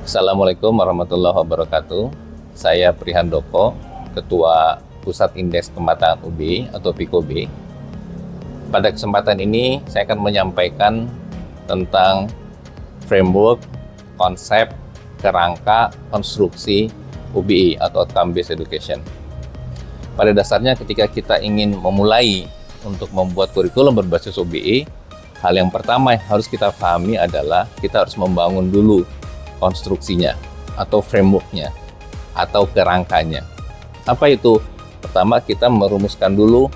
Assalamualaikum warahmatullahi wabarakatuh. Saya Prihandoko, Ketua Pusat Indeks Kematangan UB atau PIKOB. Pada kesempatan ini saya akan menyampaikan tentang framework, konsep, kerangka, konstruksi UBI atau Outcome Based Education. Pada dasarnya ketika kita ingin memulai untuk membuat kurikulum berbasis UBI, hal yang pertama yang harus kita pahami adalah kita harus membangun dulu konstruksinya atau frameworknya atau kerangkanya. Apa itu? Pertama, kita merumuskan dulu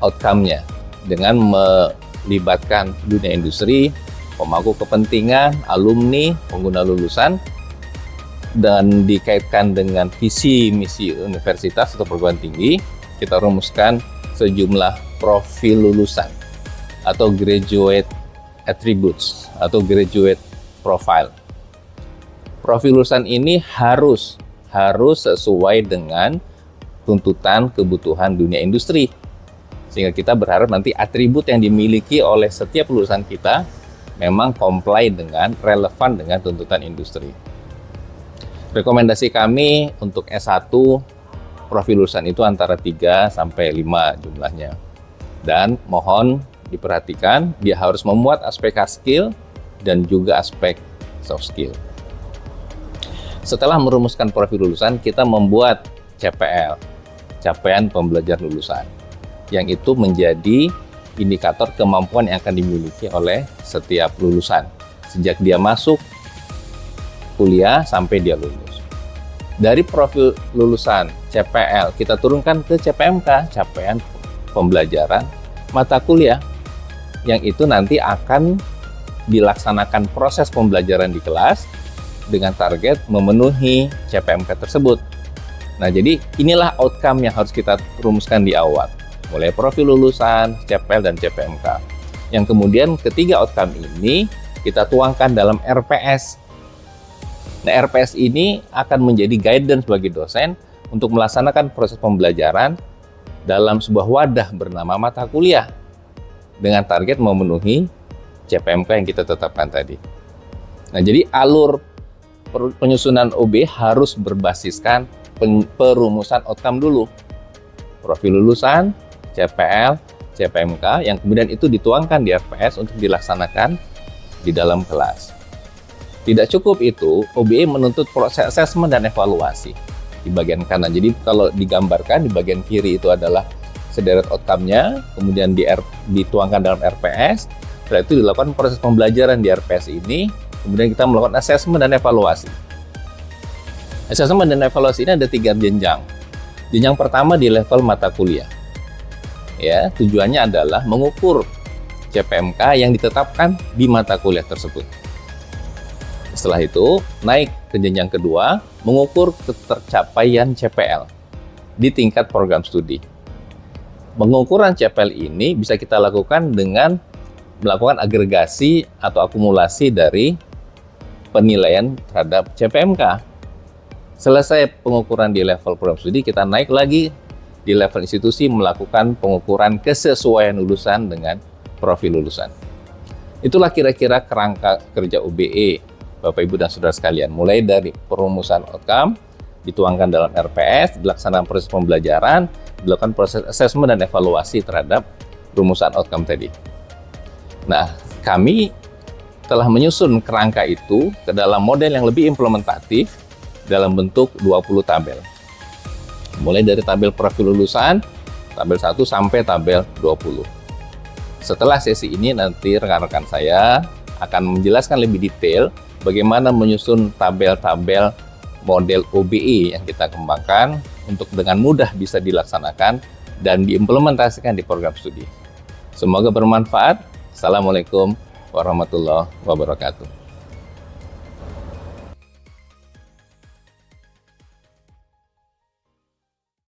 outcome-nya dengan melibatkan dunia industri, pemangku kepentingan, alumni, pengguna lulusan, dan dikaitkan dengan visi misi universitas atau perguruan tinggi. Kita rumuskan sejumlah profil lulusan atau graduate attributes atau graduate profile. Profil lulusan ini harus sesuai dengan tuntutan kebutuhan dunia industri. Sehingga kita berharap nanti atribut yang dimiliki oleh setiap lulusan kita memang comply dengan, relevan dengan tuntutan industri. Rekomendasi kami untuk S1, profil lulusan itu antara 3 sampai 5 jumlahnya. Dan mohon diperhatikan, dia harus memuat aspek hard skill dan juga aspek soft skill. Setelah merumuskan profil lulusan, kita membuat CPL, capaian pembelajar lulusan, yang itu menjadi indikator kemampuan yang akan dimiliki oleh setiap lulusan, sejak dia masuk kuliah sampai dia lulus. Dari profil lulusan CPL, kita turunkan ke CPMK, capaian pembelajaran mata kuliah, yang itu nanti akan dilaksanakan proses pembelajaran di kelas, dengan target memenuhi CPMK tersebut. Nah, jadi inilah outcome yang harus kita rumuskan di awal, mulai profil lulusan, CPL, dan CPMK. Yang kemudian ketiga outcome ini kita tuangkan dalam RPS. Nah, RPS ini akan menjadi guidance bagi dosen untuk melaksanakan proses pembelajaran dalam sebuah wadah bernama mata kuliah dengan target memenuhi CPMK yang kita tetapkan tadi. Nah, jadi alur penyusunan OB harus berbasiskan perumusan outcome dulu. Profil lulusan, CPL, CPMK, yang kemudian itu dituangkan di RPS untuk dilaksanakan di dalam kelas. Tidak cukup itu, OBE menuntut proses assessment dan evaluasi di bagian kanan. Jadi kalau digambarkan di bagian kiri itu adalah sederet outcome-nya, kemudian dituangkan dalam RPS, setelah itu dilakukan proses pembelajaran di RPS ini, kemudian kita melakukan assessment dan evaluasi. Assessment dan evaluasi ini ada 3 jenjang. Jenjang pertama di level mata kuliah. Ya, tujuannya adalah mengukur CPMK yang ditetapkan di mata kuliah tersebut. Setelah itu, naik ke jenjang kedua, mengukur ketercapaian CPL di tingkat program studi. Pengukuran CPL ini bisa kita lakukan dengan melakukan agregasi atau akumulasi dari penilaian terhadap CPMK. Selesai pengukuran di level program studi, kita naik lagi di level institusi melakukan pengukuran kesesuaian lulusan dengan profil lulusan. Itulah kira-kira kerangka kerja UBE, Bapak Ibu dan Saudara sekalian. Mulai dari perumusan outcome, dituangkan dalam RPS, dilaksanakan proses pembelajaran, dilakukan proses assessment dan evaluasi terhadap rumusan outcome tadi. Nah, kami telah menyusun kerangka itu ke dalam model yang lebih implementatif dalam bentuk 20 tabel. Mulai dari tabel profil lulusan, tabel 1 sampai tabel 20. Setelah sesi ini nanti rekan-rekan saya akan menjelaskan lebih detail bagaimana menyusun tabel-tabel model OBE yang kita kembangkan untuk dengan mudah bisa dilaksanakan dan diimplementasikan di program studi. Semoga bermanfaat. Assalamualaikum warahmatullahi wabarakatuh.